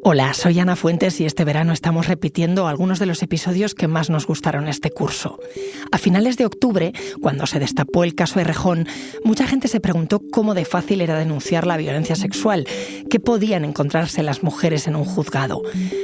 Hola, soy Ana Fuentes y este verano estamos repitiendo algunos de los episodios que más nos gustaron este curso. A finales de octubre, cuando se destapó el caso Errejón, mucha gente se preguntó cómo de fácil era denunciar la violencia sexual, qué podían encontrarse las mujeres en un juzgado.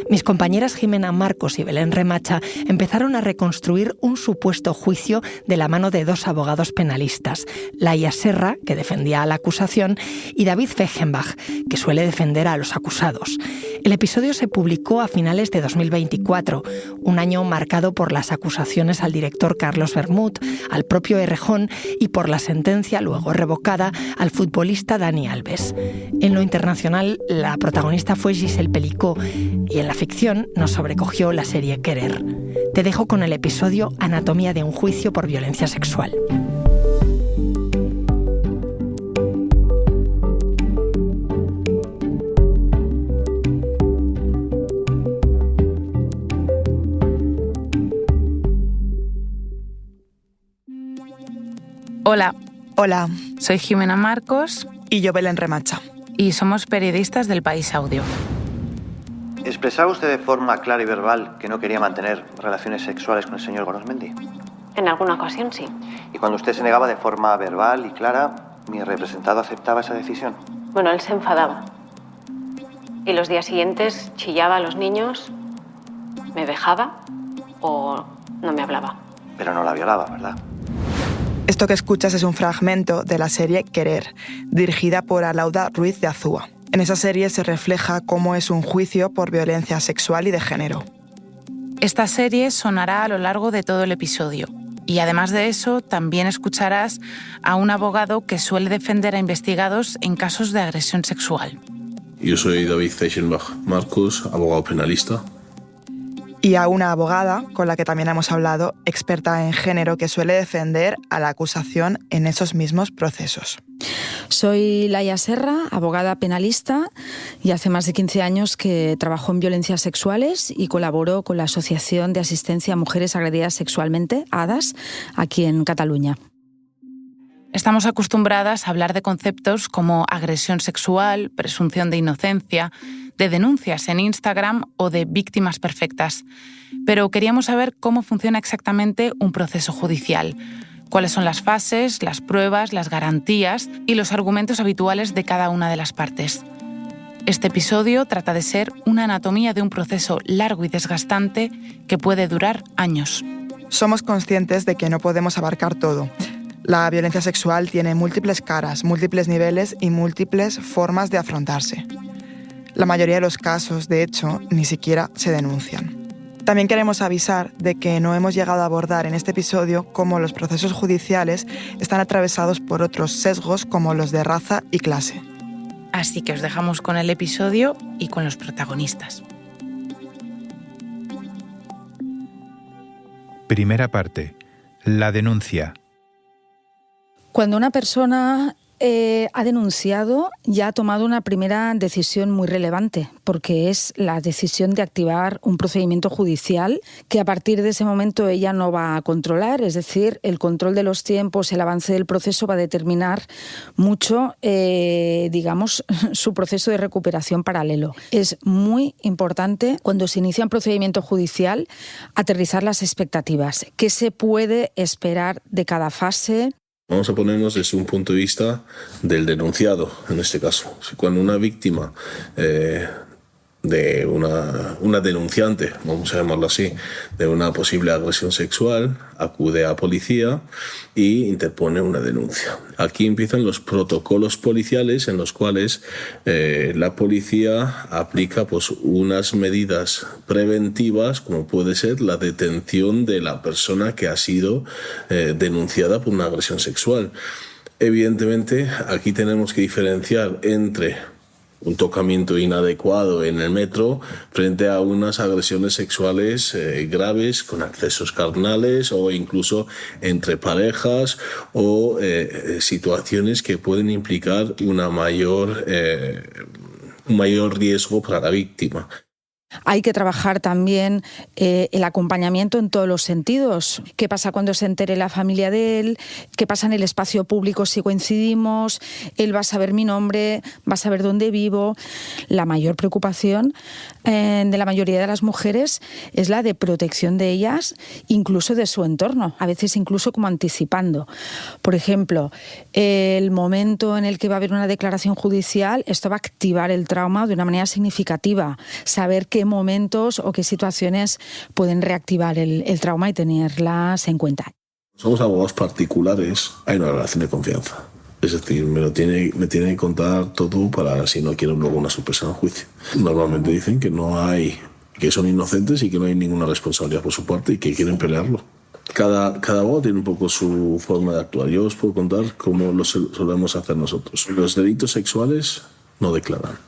Mis compañeras Jimena Marcos y Belén Remacha empezaron a reconstruir un supuesto juicio de la mano de dos abogados penalistas, Laia Serra, que defendía a la acusación, y David Fechenbach, que suele defender a los acusados. El episodio se publicó a finales de 2024, un año marcado por las acusaciones al director Carlos Bermud, al propio Errejón y por la sentencia luego revocada al futbolista Dani Alves. En lo internacional, la protagonista fue Giselle Pelicot y en la ficción nos sobrecogió la serie Querer. Te dejo con el episodio Anatomía de un juicio por violencia sexual. Hola, soy Jimena Marcos y yo Belén Remacha. Y somos periodistas del País Audio. ¿Expresaba usted de forma clara y verbal que no quería mantener relaciones sexuales con el señor Gorosmendi? En alguna ocasión sí. Y cuando usted se negaba de forma verbal y clara, ¿mi representado aceptaba esa decisión? Bueno, él se enfadaba. Y los días siguientes chillaba a los niños, me dejaba o no me hablaba. Pero no la violaba, ¿verdad? Esto que escuchas es un fragmento de la serie Querer, dirigida por Alauda Ruiz de Azúa. En esa serie se refleja cómo es un juicio por violencia sexual y de género. Esta serie sonará a lo largo de todo el episodio. Y además de eso, también escucharás a un abogado que suele defender a investigados en casos de agresión sexual. Yo soy David Fechenbach Marcos, abogado penalista. Y a una abogada, con la que también hemos hablado, experta en género, que suele defender a la acusación en esos mismos procesos. Soy Laia Serra, abogada penalista, y hace más de 15 años que trabajo en violencias sexuales y colaboro con la Asociación de Asistencia a Mujeres Agredidas Sexualmente, ADAS, aquí en Cataluña. Estamos acostumbradas a hablar de conceptos como agresión sexual, presunción de inocencia, de denuncias en Instagram o de víctimas perfectas. Pero queríamos saber cómo funciona exactamente un proceso judicial, cuáles son las fases, las pruebas, las garantías y los argumentos habituales de cada una de las partes. Este episodio trata de ser una anatomía de un proceso largo y desgastante que puede durar años. Somos conscientes de que no podemos abarcar todo. La violencia sexual tiene múltiples caras, múltiples niveles y múltiples formas de afrontarse. La mayoría de los casos, de hecho, ni siquiera se denuncian. También queremos avisar de que no hemos llegado a abordar en este episodio cómo los procesos judiciales están atravesados por otros sesgos como los de raza y clase. Así que os dejamos con el episodio y con los protagonistas. Primera parte. La denuncia. Cuando una persona ha denunciado, ya ha tomado una primera decisión muy relevante, porque es la decisión de activar un procedimiento judicial que a partir de ese momento ella no va a controlar, es decir, el control de los tiempos, el avance del proceso va a determinar mucho, su proceso de recuperación paralelo. Es muy importante, cuando se inicia un procedimiento judicial, aterrizar las expectativas. ¿Qué se puede esperar de cada fase? Vamos a ponernos desde un punto de vista del denunciado, en este caso. Cuando una víctima de una denunciante, vamos a llamarlo así, de una posible agresión sexual, acude a policía y interpone una denuncia. Aquí empiezan los protocolos policiales en los cuales la policía aplica unas medidas preventivas, como puede ser la detención de la persona que ha sido denunciada por una agresión sexual. Evidentemente, aquí tenemos que diferenciar entre un tocamiento inadecuado en el metro frente a unas agresiones sexuales graves con accesos carnales o incluso entre parejas o situaciones que pueden implicar un mayor riesgo para la víctima. Hay que trabajar también el acompañamiento en todos los sentidos. ¿Qué pasa cuando se entere la familia de él? ¿Qué pasa en el espacio público si coincidimos? Él va a saber mi nombre, va a saber dónde vivo. La mayor preocupación de la mayoría de las mujeres es la de protección de ellas, incluso de su entorno, a veces incluso como anticipando. Por ejemplo, el momento en el que va a haber una declaración judicial, esto va a activar el trauma de una manera significativa. Saber qué momentos o qué situaciones pueden reactivar el trauma y tenerlas en cuenta. Somos abogados particulares, hay una relación de confianza. Es decir, me tiene que contar todo para si no quiero luego una sorpresa en juicio. Normalmente dicen que son inocentes y que no hay ninguna responsabilidad por su parte y que quieren pelearlo. Cada abogado tiene un poco su forma de actuar. Yo os puedo contar cómo lo solemos hacer nosotros. Los delitos sexuales no declaran.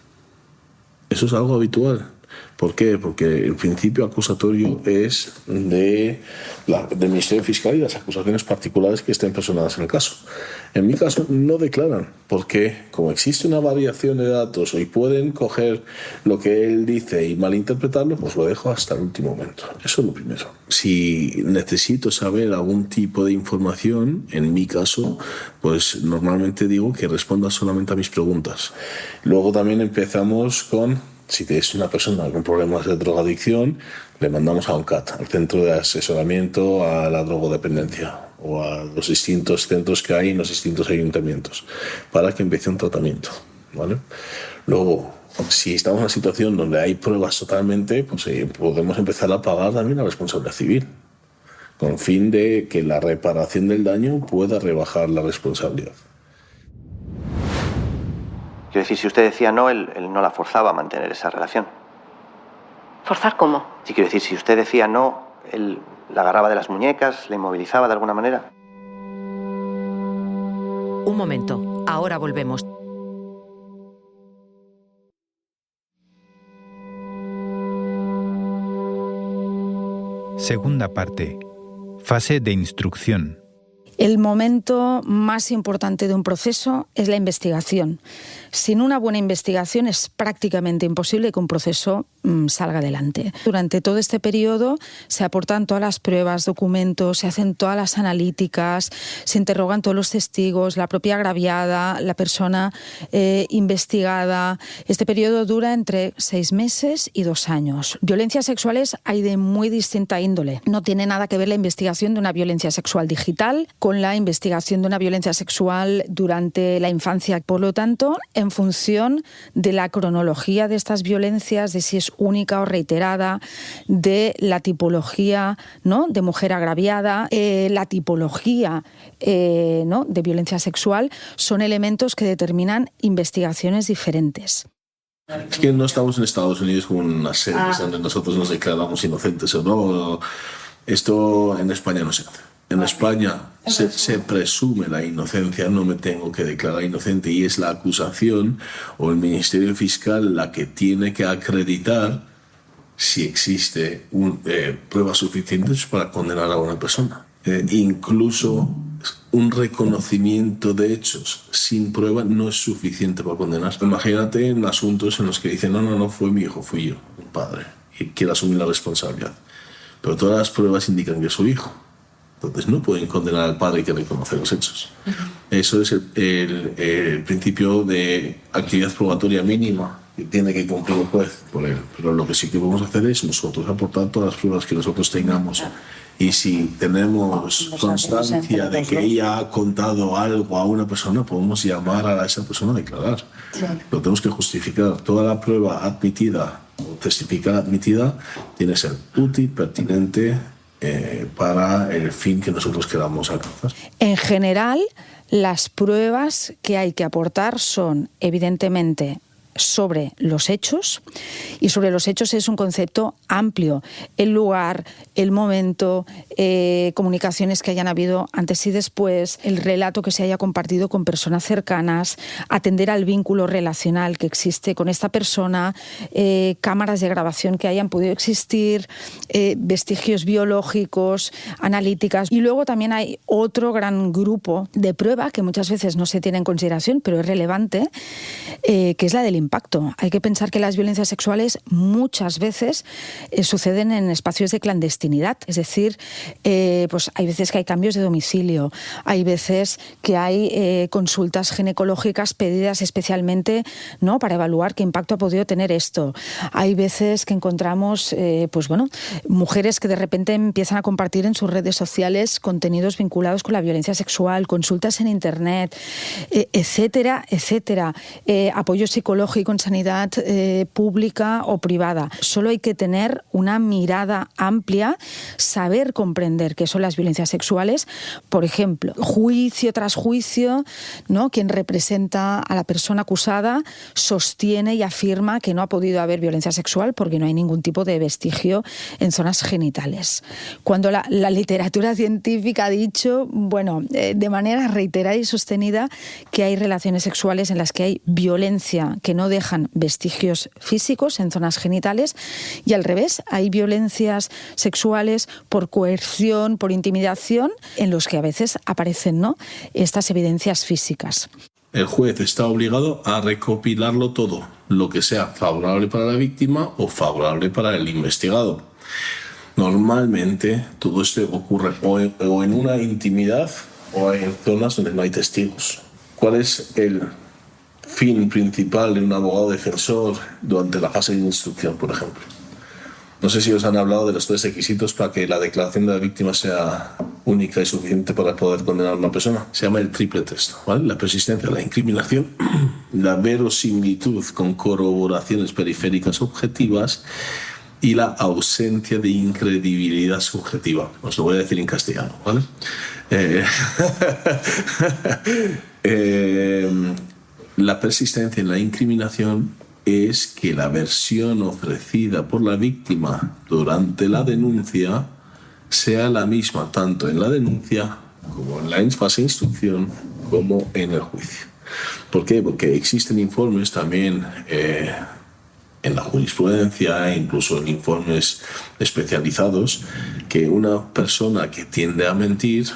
Eso es algo habitual. ¿Por qué? Porque el principio acusatorio es del Ministerio Fiscal y las acusaciones particulares que estén personadas en el caso. En mi caso no declaran, porque como existe una variación de datos y pueden coger lo que él dice y malinterpretarlo, pues lo dejo hasta el último momento. Eso es lo primero. Si necesito saber algún tipo de información, en mi caso, pues normalmente digo que responda solamente a mis preguntas. Luego también empezamos con... Si es una persona con problemas de drogadicción, le mandamos a un CAT, al Centro de Asesoramiento a la Drogodependencia, o a los distintos centros que hay en los distintos ayuntamientos, para que empiece un tratamiento, ¿vale? Luego, si estamos en una situación donde hay pruebas totalmente, pues podemos empezar a pagar también la responsabilidad civil, con fin de que la reparación del daño pueda rebajar la responsabilidad. Quiero decir, si usted decía no, él no la forzaba a mantener esa relación. ¿Forzar cómo? Sí, quiero decir, si usted decía no, él la agarraba de las muñecas, la inmovilizaba de alguna manera. Un momento, ahora volvemos. Segunda parte. Fase de instrucción. El momento más importante de un proceso es la investigación. Sin una buena investigación es prácticamente imposible que un proceso salga adelante. Durante todo este periodo se aportan todas las pruebas, documentos, se hacen todas las analíticas, se interrogan todos los testigos, la propia agraviada, la persona investigada. Este periodo dura entre 6 meses y 2 años. Violencias sexuales hay de muy distinta índole. No tiene nada que ver la investigación de una violencia sexual digital con la investigación de una violencia sexual durante la infancia. Por lo tanto, en función de la cronología de estas violencias, de si es única o reiterada, de la tipología, ¿no?, de mujer agraviada, la tipología ¿no?, de violencia sexual, son elementos que determinan investigaciones diferentes. Es que no estamos en Estados Unidos como en unas series donde nosotros nos declaramos inocentes o no. Esto en España no se hace. En España se presume la inocencia, no me tengo que declarar inocente y es la acusación o el Ministerio Fiscal la que tiene que acreditar si existe pruebas suficientes para condenar a una persona. Incluso un reconocimiento de hechos sin prueba no es suficiente para condenar. Imagínate en asuntos en los que dicen no fue mi hijo, fui yo, un padre, y quiero asumir la responsabilidad. Pero todas las pruebas indican que es su hijo. Entonces no pueden condenar al padre que reconoce los hechos. Eso es el principio de actividad probatoria mínima que tiene que cumplir el juez por él. Pero lo que sí que podemos hacer es nosotros aportar todas las pruebas que nosotros tengamos. Y si tenemos constancia de que ella ha contado algo a una persona, podemos llamar a esa persona a declarar. Lo tenemos que justificar. Toda la prueba admitida o testificar admitida tiene que ser útil, pertinente, para el fin que nosotros queramos alcanzar. En general, las pruebas que hay que aportar son, evidentemente, sobre los hechos, y sobre los hechos es un concepto amplio: el lugar, el momento, comunicaciones que hayan habido antes y después, el relato que se haya compartido con personas cercanas, atender al vínculo relacional que existe con esta persona, cámaras de grabación que hayan podido existir, vestigios biológicos, analíticas. Y luego también hay otro gran grupo de prueba que muchas veces no se tiene en consideración, pero es relevante, que es la del impacto. Hay que pensar que las violencias sexuales muchas veces suceden en espacios de clandestinidad, es decir, pues hay veces que hay cambios de domicilio, hay veces que hay consultas ginecológicas pedidas especialmente, ¿no?, para evaluar qué impacto ha podido tener esto. Hay veces que encontramos mujeres que de repente empiezan a compartir en sus redes sociales contenidos vinculados con la violencia sexual, consultas en internet, etcétera, etcétera. Apoyo psicológico en sanidad pública o privada. Solo hay que tener una mirada amplia, saber comprender qué son las violencias sexuales. Por ejemplo, juicio tras juicio, ¿no?, quien representa a la persona acusada sostiene y afirma que no ha podido haber violencia sexual porque no hay ningún tipo de vestigio en zonas genitales. Cuando la literatura científica ha dicho, de manera reiterada y sostenida, que hay relaciones sexuales en las que hay violencia que no dejan vestigios físicos en zonas genitales, y al revés, hay violencias sexuales por coerción, por intimidación, en los que a veces aparecen, ¿no?, estas evidencias físicas. El juez está obligado a recopilarlo todo, lo que sea favorable para la víctima o favorable para el investigado. Normalmente todo esto ocurre o en una intimidad o en zonas donde no hay testigos. ¿Cuál es el fin principal de un abogado defensor durante la fase de instrucción, por ejemplo? No sé si os han hablado de los 3 requisitos para que la declaración de la víctima sea única y suficiente para poder condenar a una persona. Se llama el triple test, ¿vale? La persistencia, la incriminación, la verosimilitud con corroboraciones periféricas objetivas y la ausencia de incredibilidad subjetiva. Os lo voy a decir en castellano, ¿vale? La persistencia en la incriminación es que la versión ofrecida por la víctima durante la denuncia sea la misma tanto en la denuncia como en la fase de instrucción como en el juicio. ¿Por qué? Porque existen informes también en la jurisprudencia, incluso en informes especializados, que una persona que tiende a mentir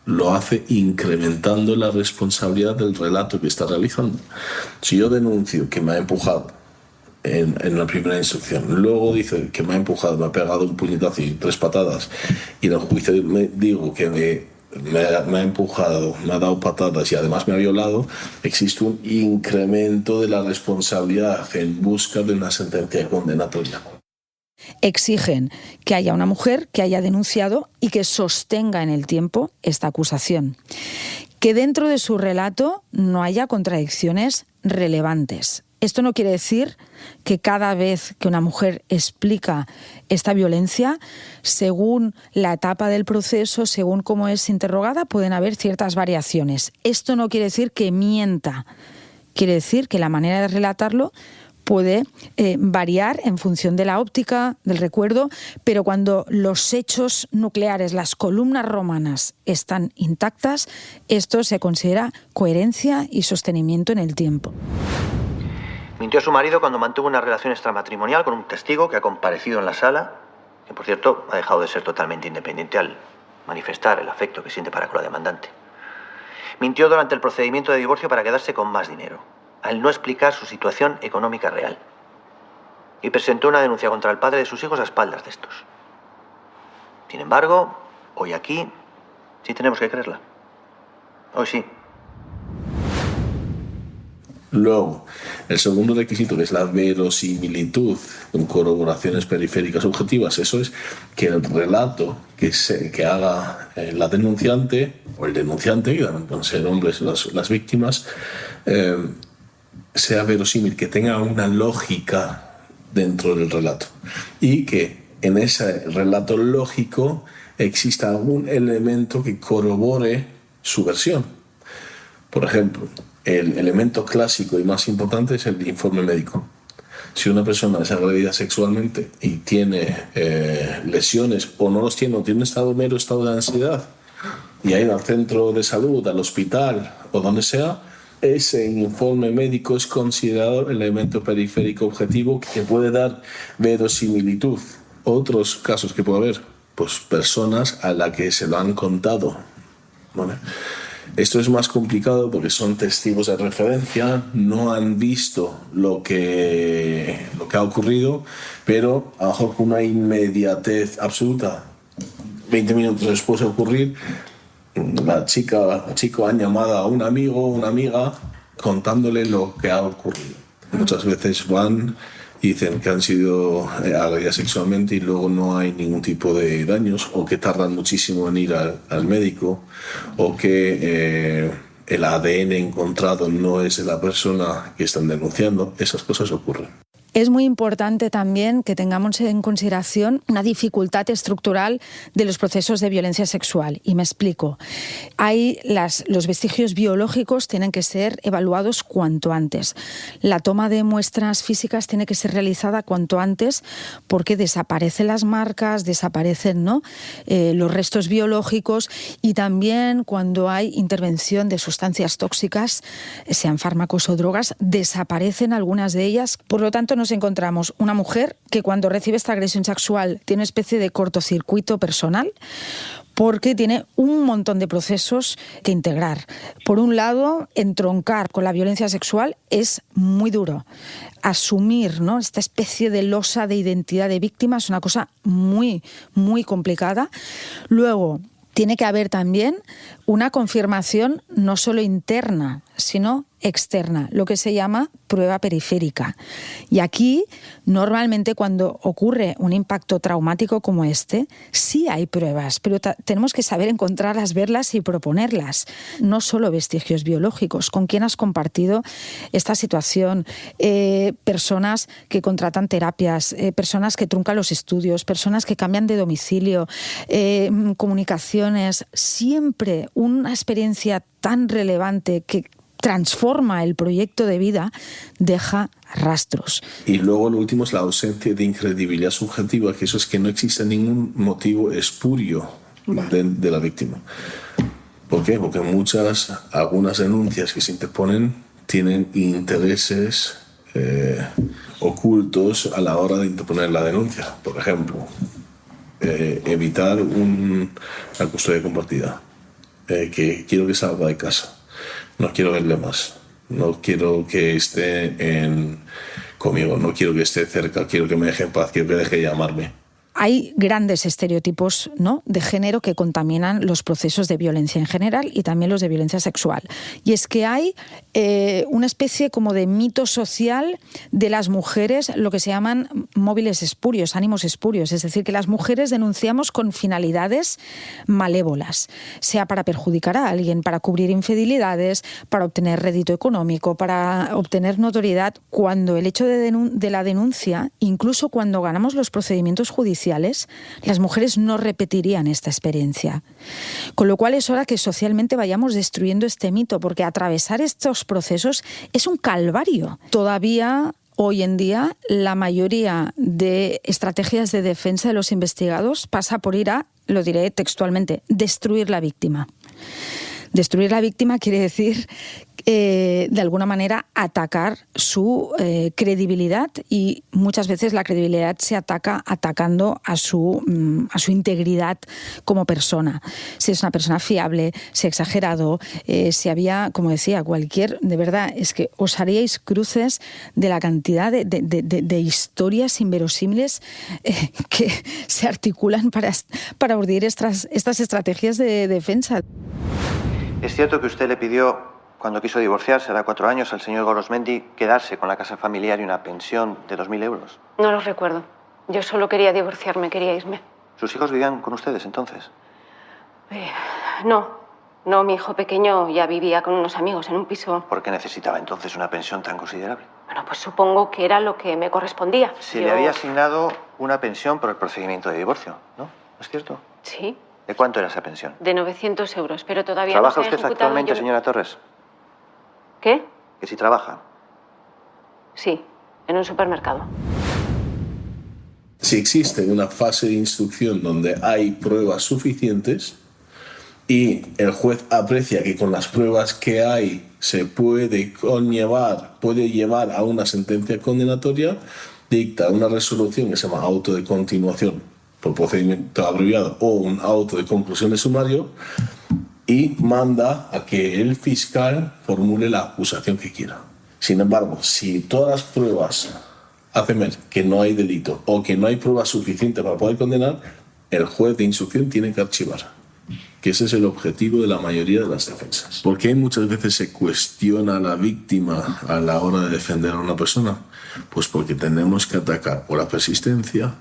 lo hace incrementando la responsabilidad del relato que está realizando. Si yo denuncio que me ha empujado en la primera instrucción, luego dice que me ha empujado, me ha pegado un puñetazo y 3 patadas, y en el juicio digo que me ha empujado, me ha dado patadas y además me ha violado, existe un incremento de la responsabilidad en busca de una sentencia condenatoria. Exigen que haya una mujer que haya denunciado y que sostenga en el tiempo esta acusación. Que dentro de su relato no haya contradicciones relevantes. Esto no quiere decir que cada vez que una mujer explica esta violencia, según la etapa del proceso, según cómo es interrogada, pueden haber ciertas variaciones. Esto no quiere decir que mienta. Quiere decir que la manera de relatarlo puede variar en función de la óptica, del recuerdo, pero cuando los hechos nucleares, las columnas romanas, están intactas, esto se considera coherencia y sostenimiento en el tiempo. Mintió a su marido cuando mantuvo una relación extramatrimonial con un testigo que ha comparecido en la sala, que por cierto ha dejado de ser totalmente independiente al manifestar el afecto que siente para con la demandante. Mintió durante el procedimiento de divorcio para quedarse con más dinero, al no explicar su situación económica real. Y presentó una denuncia contra el padre de sus hijos a espaldas de estos. Sin embargo, hoy aquí sí tenemos que creerla. Hoy sí. Luego, el segundo requisito, que es la verosimilitud con corroboraciones periféricas objetivas, eso es que el relato que haga la denunciante o el denunciante, que también pueden ser hombres las víctimas, sea verosímil, que tenga una lógica dentro del relato y que en ese relato lógico exista algún elemento que corrobore su versión. Por ejemplo, el elemento clásico y más importante es el informe médico. Si una persona es agredida sexualmente y tiene lesiones o no los tiene, o tiene un mero estado de ansiedad y ha ido al centro de salud, al hospital o donde sea, ese informe médico es considerado el elemento periférico objetivo que puede dar verosimilitud. Otros casos que puede haber, pues personas a las que se lo han contado, ¿vale? Esto es más complicado porque son testigos de referencia, no han visto lo que ha ocurrido, pero a lo mejor con una inmediatez absoluta, 20 minutos después de ocurrir, el chico ha llamado a un amigo o una amiga contándole lo que ha ocurrido. Muchas veces van y dicen que han sido agredidas sexualmente y luego no hay ningún tipo de daños, o que tardan muchísimo en ir al médico, o que el ADN encontrado no es de la persona que están denunciando. Esas cosas ocurren. Es muy importante también que tengamos en consideración una dificultad estructural de los procesos de violencia sexual. Y me explico. Los vestigios biológicos tienen que ser evaluados cuanto antes. La toma de muestras físicas tiene que ser realizada cuanto antes porque desaparecen las marcas, desaparecen los restos biológicos, y también cuando hay intervención de sustancias tóxicas, sean fármacos o drogas, desaparecen algunas de ellas. Por lo tanto, nos encontramos una mujer que cuando recibe esta agresión sexual tiene una especie de cortocircuito personal, porque tiene un montón de procesos que integrar. Por un lado, entroncar con la violencia sexual es muy duro. Asumir, esta especie de losa de identidad de víctima es una cosa muy, muy complicada. Luego, tiene que haber también una confirmación no solo interna, sino externa, lo que se llama prueba periférica. Y aquí, normalmente, cuando ocurre un impacto traumático como este, sí hay pruebas, pero tenemos que saber encontrarlas, verlas y proponerlas. No solo vestigios biológicos, con quién has compartido esta situación, personas que contratan terapias, personas que truncan los estudios, personas que cambian de domicilio, comunicaciones, siempre una experiencia tan relevante que transforma el proyecto de vida, deja rastros. Y luego lo último es la ausencia de incredibilidad subjetiva, que eso es que no existe ningún motivo espurio de la víctima. ¿Por qué? Porque algunas denuncias que se interponen tienen intereses ocultos a la hora de interponer la denuncia. Por ejemplo, evitar la custodia compartida, que quiero que salga de casa, no quiero verle más, no quiero que esté conmigo, no quiero que esté cerca, quiero que me deje en paz, quiero que deje de llamarme. Hay grandes estereotipos, de género que contaminan los procesos de violencia en general y también los de violencia sexual. Y es que hay una especie como de mito social de las mujeres, lo que se llaman móviles espurios, ánimos espurios. Es decir, que las mujeres denunciamos con finalidades malévolas, sea para perjudicar a alguien, para cubrir infidelidades, para obtener rédito económico, para obtener notoriedad, cuando el hecho de la denuncia, incluso cuando ganamos los procedimientos judiciales, las mujeres no repetirían esta experiencia. Con lo cual es hora que socialmente vayamos destruyendo este mito, porque atravesar estos procesos es un calvario. Todavía hoy en día la mayoría de estrategias de defensa de los investigados pasa por ir a, lo diré textualmente, destruir la víctima. Destruir la víctima quiere decir, de alguna manera, atacar su credibilidad, y muchas veces la credibilidad se ataca atacando a su integridad como persona. Si es una persona fiable, si ha exagerado, si había, como decía, de verdad, es que os haríais cruces de la cantidad de historias inverosímiles que se articulan para urdir estas estrategias de defensa. ¿Es cierto que usted le pidió, cuando quiso divorciarse, hará 4 años, al señor Gorosmendi quedarse con la casa familiar y una pensión de 2.000 euros? No lo recuerdo. Yo solo quería divorciarme, quería irme. ¿Sus hijos vivían con ustedes entonces? No, mi hijo pequeño ya vivía con unos amigos en un piso. ¿Por qué necesitaba entonces una pensión tan considerable? Bueno, pues supongo que era lo que me correspondía. Le había asignado una pensión por el procedimiento de divorcio, ¿no? ¿Es cierto? Sí. ¿De cuánto era esa pensión? De 900 euros, pero todavía ¿Trabaja no se ha usted ejecutado. actualmente, señora Torres? ¿Qué? ¿Que si trabaja? Sí, en un supermercado. Si existe una fase de instrucción donde hay pruebas suficientes y el juez aprecia que con las pruebas que hay se puede llevar a una sentencia condenatoria, dicta una resolución que se llama auto de continuación por procedimiento abreviado o un auto de conclusión de sumario, y manda a que el fiscal formule la acusación que quiera. Sin embargo, si todas las pruebas hacen ver que no hay delito o que no hay pruebas suficientes para poder condenar, el juez de instrucción tiene que archivar. Que ese es el objetivo de la mayoría de las defensas. ¿Por qué muchas veces se cuestiona a la víctima a la hora de defender a una persona? Pues porque tenemos que atacar o la persistencia,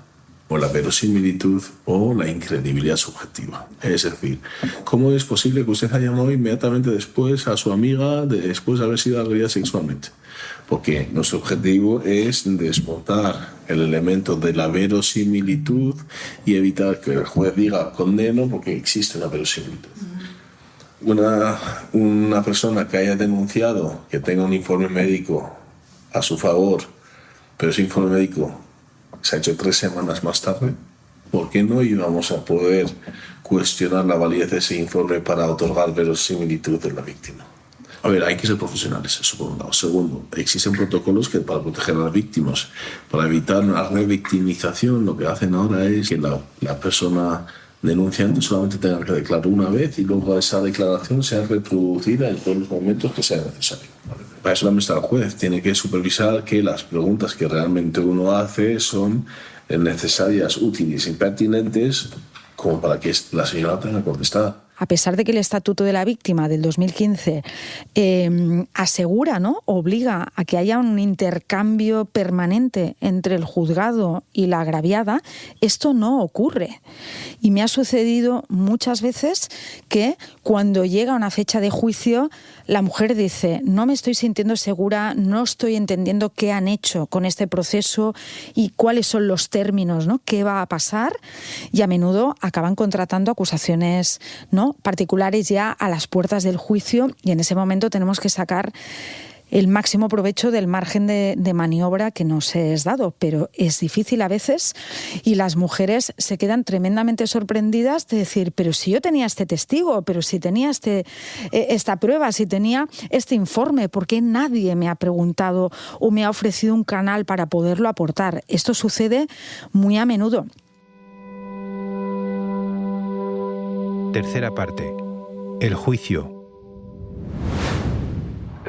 o la verosimilitud, o la incredibilidad subjetiva. Es decir, ¿cómo es posible que usted haya llamado inmediatamente después a su amiga después de haber sido agredida sexualmente? Porque nuestro objetivo es desmontar el elemento de la verosimilitud y evitar que el juez diga condeno porque existe una verosimilitud. Una persona que haya denunciado, que tenga un informe médico a su favor, pero ese informe médico se ha hecho 3 semanas más tarde, ¿por qué no íbamos a poder cuestionar la validez de ese informe para otorgar verosimilitud de la víctima? A ver, hay que ser profesionales, eso por un lado. Segundo, existen protocolos que para proteger a las víctimas, para evitar una revictimización, lo que hacen ahora es que la persona denunciante solamente tenga que declarar una vez y luego esa declaración sea reproducida en todos los momentos que sea necesario. Para eso también está el juez, tiene que supervisar que las preguntas que realmente uno hace son necesarias, útiles y pertinentes como para que la señora tenga que contestar. A pesar de que el Estatuto de la Víctima del 2015 asegura, ¿no?, obliga a que haya un intercambio permanente entre el juzgado y la agraviada, esto no ocurre. Y me ha sucedido muchas veces que cuando llega una fecha de juicio, la mujer dice, no me estoy sintiendo segura, no estoy entendiendo qué han hecho con este proceso y cuáles son los términos, ¿no?, qué va a pasar, y a menudo acaban contratando acusaciones, ¿no?, particulares ya a las puertas del juicio, y en ese momento tenemos que sacar el máximo provecho del margen de maniobra que nos es dado, pero es difícil a veces y las mujeres se quedan tremendamente sorprendidas de decir, pero si yo tenía este testigo, pero si tenía esta prueba, si tenía este informe, ¿por qué nadie me ha preguntado o me ha ofrecido un canal para poderlo aportar? Esto sucede muy a menudo. Tercera parte. El juicio.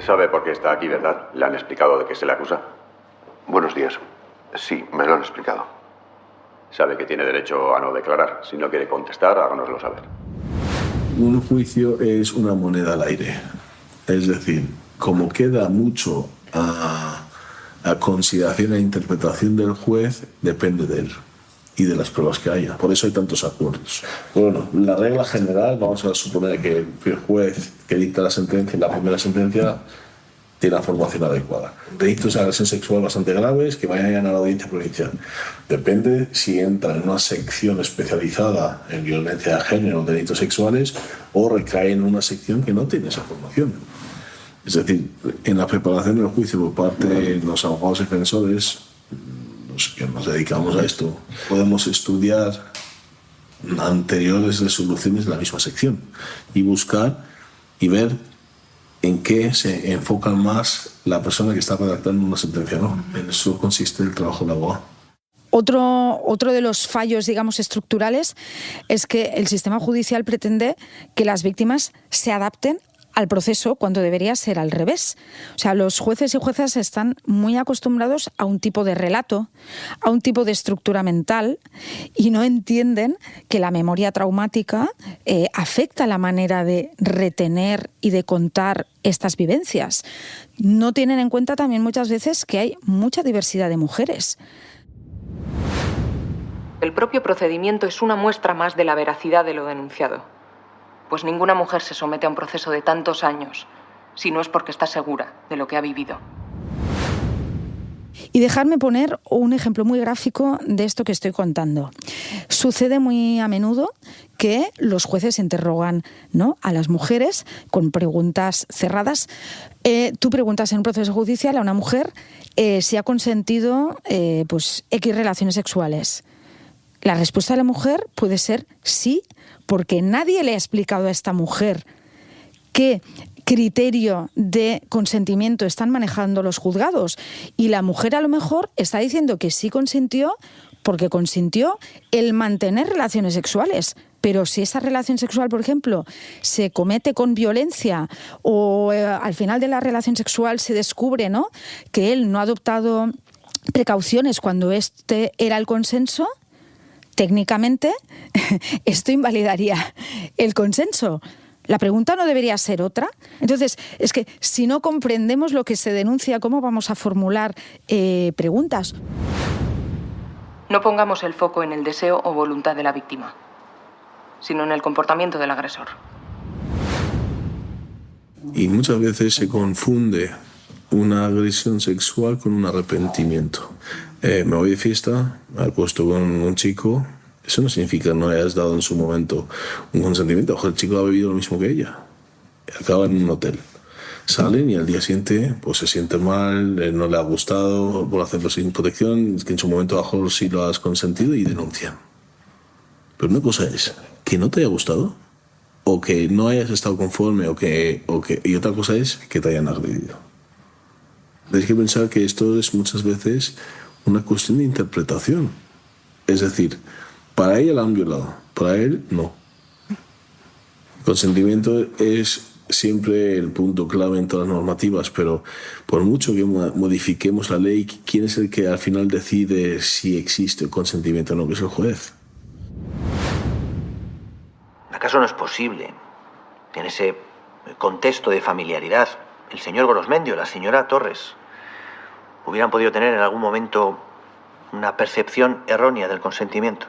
Sabe por qué está aquí, ¿verdad? ¿Le han explicado de qué se le acusa? Buenos días. Sí, me lo han explicado. Sabe que tiene derecho a no declarar. Si no quiere contestar, háganoslo saber. Un juicio es una moneda al aire. Es decir, como queda mucho a consideración e interpretación del juez, depende de él y de las pruebas que haya. Por eso hay tantos acuerdos. Bueno, la regla general, vamos a suponer que el juez que dicta la sentencia, la primera sentencia, tiene la formación adecuada. Delitos de agresión sexual bastante graves que vayan a la audiencia provincial. Depende si entra en una sección especializada en violencia de género o delitos sexuales o recae en una sección que no tiene esa formación. Es decir, en la preparación del juicio por parte de los abogados defensores, los que nos dedicamos a esto, podemos estudiar anteriores resoluciones de la misma sección y buscar y ver en qué se enfoca más la persona que está redactando una sentencia, ¿no? En eso consiste el trabajo del abogado. Otro de los fallos, digamos, estructurales es que el sistema judicial pretende que las víctimas se adapten al proceso cuando debería ser al revés. O sea, los jueces y juezas están muy acostumbrados a un tipo de relato, a un tipo de estructura mental y no entienden que la memoria traumática afecta la manera de retener y de contar estas vivencias. No tienen en cuenta también muchas veces que hay mucha diversidad de mujeres. El propio procedimiento es una muestra más de la veracidad de lo denunciado. Pues ninguna mujer se somete a un proceso de tantos años si no es porque está segura de lo que ha vivido. Y dejarme poner un ejemplo muy gráfico de esto que estoy contando. Sucede muy a menudo que los jueces interrogan, ¿no?, a las mujeres con preguntas cerradas. Tú preguntas en un proceso judicial a una mujer si ha consentido X relaciones sexuales. La respuesta de la mujer puede ser sí, porque nadie le ha explicado a esta mujer qué criterio de consentimiento están manejando los juzgados. Y la mujer a lo mejor está diciendo que sí consintió porque consintió el mantener relaciones sexuales. Pero si esa relación sexual, por ejemplo, se comete con violencia o al final de la relación sexual se descubre, ¿no?, que él no ha adoptado precauciones cuando este era el consenso, técnicamente esto invalidaría el consenso. La pregunta no debería ser otra. Entonces, es que si no comprendemos lo que se denuncia, ¿cómo vamos a formular preguntas? No pongamos el foco en el deseo o voluntad de la víctima, sino en el comportamiento del agresor. Y muchas veces se confunde una agresión sexual con un arrepentimiento. Me voy de fiesta, me acuesto con un chico. Eso no significa que no hayas dado en su momento un consentimiento. Ojo, el chico ha bebido lo mismo que ella. Acaba en un hotel. Salen y al día siguiente pues se siente mal, no le ha gustado, por hacerlo sin protección, que en su momento a lo mejor sí lo has consentido y denuncian. Pero una cosa es que no te haya gustado o que no hayas estado conforme y otra cosa es que te hayan agredido. Tienes que pensar que esto es muchas veces una cuestión de interpretación. Es decir, para ella la han violado, para él no. El consentimiento es siempre el punto clave en todas las normativas, pero por mucho que modifiquemos la ley, ¿quién es el que al final decide si existe consentimiento o no? Que es el juez. ¿Acaso no es posible, en ese contexto de familiaridad, el señor Gorosmendio, la señora Torres, hubieran podido tener en algún momento una percepción errónea del consentimiento?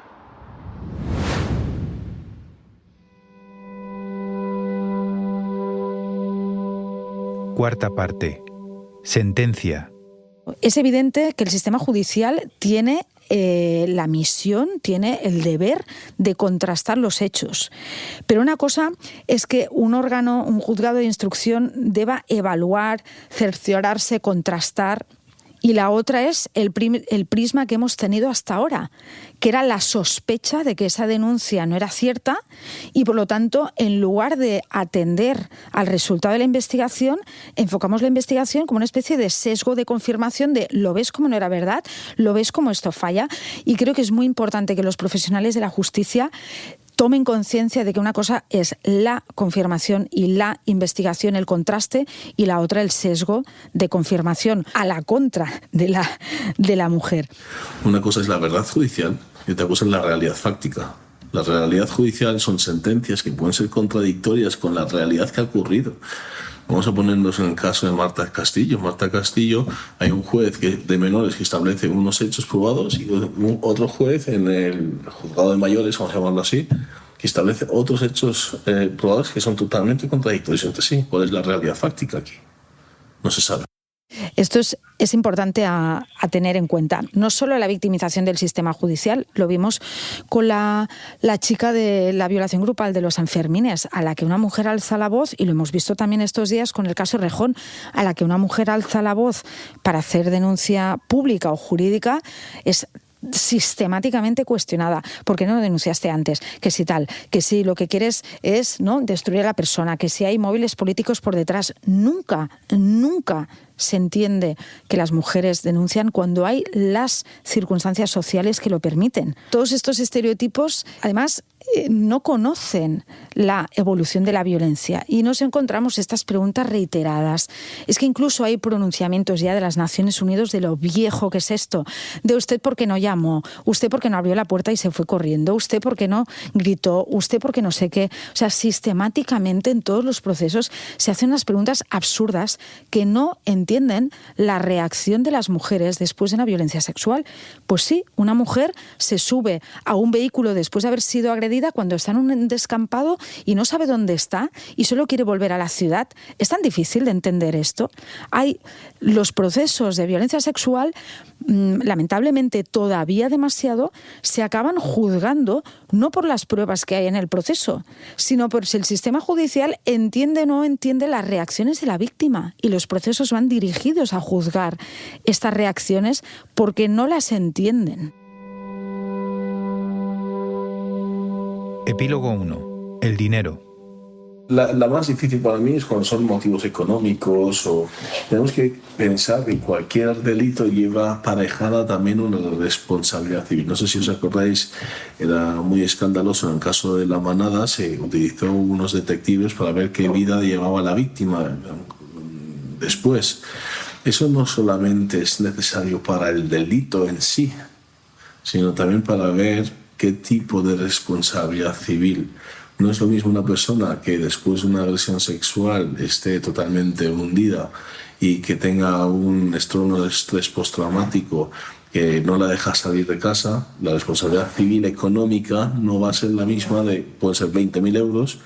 Cuarta parte. Sentencia. Es evidente que el sistema judicial tiene la misión, tiene el deber de contrastar los hechos. Pero una cosa es que un órgano, un juzgado de instrucción deba evaluar, cerciorarse, contrastar. Y la otra es el prisma que hemos tenido hasta ahora, que era la sospecha de que esa denuncia no era cierta y, por lo tanto, en lugar de atender al resultado de la investigación, enfocamos la investigación como una especie de sesgo de confirmación de lo ves como no era verdad, lo ves como esto falla. Y creo que es muy importante que los profesionales de la justicia tomen conciencia de que una cosa es la confirmación y la investigación, el contraste, y la otra el sesgo de confirmación a la contra de la mujer. Una cosa es la verdad judicial y otra cosa es la realidad fáctica. La realidad judicial son sentencias que pueden ser contradictorias con la realidad que ha ocurrido. Vamos a ponernos en el caso de Marta Castillo. Marta Castillo, hay un juez de menores que establece unos hechos probados y otro juez en el juzgado de mayores, vamos a llamarlo así, que establece otros hechos probados que son totalmente contradictorios entre sí. ¿Cuál es la realidad fáctica aquí? No se sabe. Esto es importante a tener en cuenta. No solo la victimización del sistema judicial, lo vimos con la chica de la violación grupal de los Sanfermines, a la que una mujer alza la voz, y lo hemos visto también estos días con el caso Errejón, a la que una mujer alza la voz para hacer denuncia pública o jurídica, es sistemáticamente cuestionada. ¿Por qué no lo denunciaste antes? Que si tal, que si lo que quieres es, ¿no?, destruir a la persona, que si hay móviles políticos por detrás. Nunca se entiende que las mujeres denuncian cuando hay las circunstancias sociales que lo permiten. Todos estos estereotipos, además, no conocen la evolución de la violencia y nos encontramos estas preguntas reiteradas. Es que incluso hay pronunciamientos ya de las Naciones Unidas de lo viejo que es esto, de usted por qué no llamó, usted por qué no abrió la puerta y se fue corriendo, usted por qué no gritó, usted por qué no sé qué. O sea, sistemáticamente en todos los procesos se hacen unas preguntas absurdas que no entienden la reacción de las mujeres después de una violencia sexual. Pues sí, una mujer se sube a un vehículo después de haber sido agredida cuando está en un descampado y no sabe dónde está y solo quiere volver a la ciudad. ¿Es tan difícil de entender esto? Hay los procesos de violencia sexual, lamentablemente todavía demasiado, se acaban juzgando no por las pruebas que hay en el proceso, sino por si el sistema judicial entiende o no entiende las reacciones de la víctima, y los procesos van dirigidos a juzgar estas reacciones porque no las entienden. Epílogo 1. El dinero. La más difícil para mí es cuando son motivos económicos o tenemos que pensar que cualquier delito lleva aparejada también una responsabilidad civil. No sé si os acordáis, era muy escandaloso en el caso de La Manada, se utilizó unos detectives para ver qué vida llevaba la víctima después. Eso no solamente es necesario para el delito en sí, sino también para ver qué tipo de responsabilidad civil. No es lo mismo una persona que después de una agresión sexual esté totalmente hundida y que tenga un estorno de estrés postraumático que no la deja salir de casa. La responsabilidad civil económica no va a ser la misma, pueden ser 20.000 euros,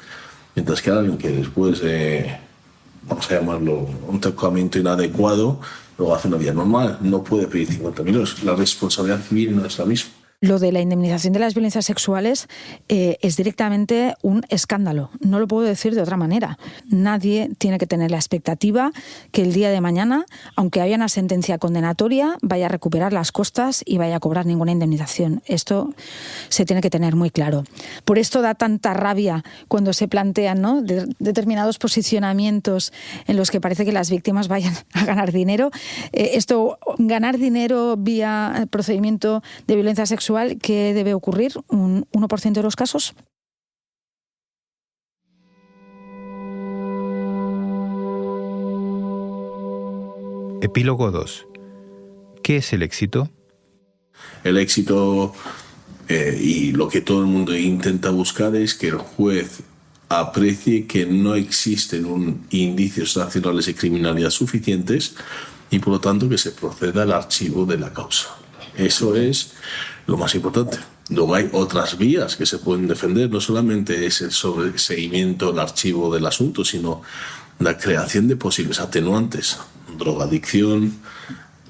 mientras que alguien que después de, vamos a llamarlo, un tratamiento inadecuado, luego hace una vida normal, no puede pedir 50.000 euros. La responsabilidad civil no es la misma. Lo de la indemnización de las violencias sexuales es directamente un escándalo. No lo puedo decir de otra manera. Nadie tiene que tener la expectativa que el día de mañana, aunque haya una sentencia condenatoria, vaya a recuperar las costas y vaya a cobrar ninguna indemnización. Esto se tiene que tener muy claro. Por esto da tanta rabia cuando se plantean, ¿no?, determinados posicionamientos en los que parece que las víctimas vayan a ganar dinero. Ganar dinero vía procedimiento de violencia sexual, ¿qué debe ocurrir? ¿Un 1% de los casos? Epílogo 2. ¿Qué es el éxito? El éxito y lo que todo el mundo intenta buscar es que el juez aprecie que no existen indicios nacionales de criminalidad suficientes y por lo tanto que se proceda al archivo de la causa. Eso es lo más importante. Luego hay otras vías que se pueden defender, no solamente es el sobreseguimiento, el archivo del asunto, sino la creación de posibles atenuantes, drogadicción,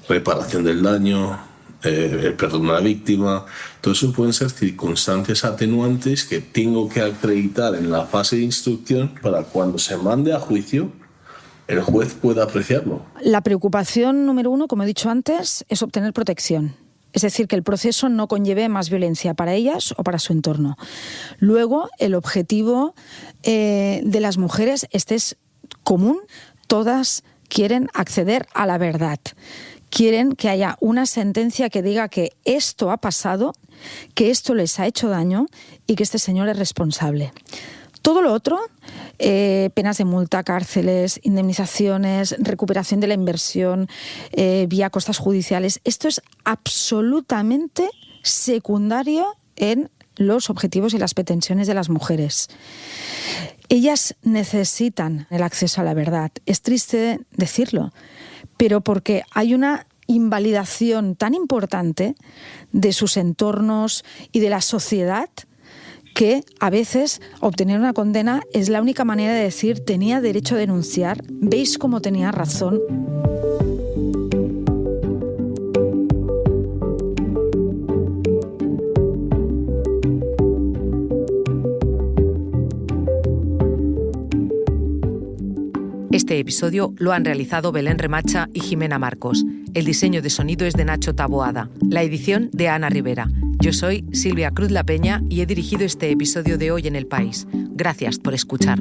reparación del daño, el perdón a la víctima. Todo eso pueden ser circunstancias atenuantes que tengo que acreditar en la fase de instrucción para cuando se mande a juicio el juez pueda apreciarlo. La preocupación número 1, como he dicho antes, es obtener protección. Es decir, que el proceso no conlleve más violencia para ellas o para su entorno. Luego, el objetivo de las mujeres, este es común, todas quieren acceder a la verdad. Quieren que haya una sentencia que diga que esto ha pasado, que esto les ha hecho daño y que este señor es responsable. Todo lo otro, penas de multa, cárceles, indemnizaciones, recuperación de la inversión, vía costas judiciales, esto es absolutamente secundario en los objetivos y las pretensiones de las mujeres. Ellas necesitan el acceso a la verdad. Es triste decirlo, pero porque hay una invalidación tan importante de sus entornos y de la sociedad que a veces obtener una condena es la única manera de decir tenía derecho a denunciar, veis cómo tenía razón. Este episodio lo han realizado Belén Remacha y Jimena Marcos. El diseño de sonido es de Nacho Taboada. La edición de Ana Rivera. Yo soy Silvia Cruz La Peña y he dirigido este episodio de Hoy en el País. Gracias por escuchar.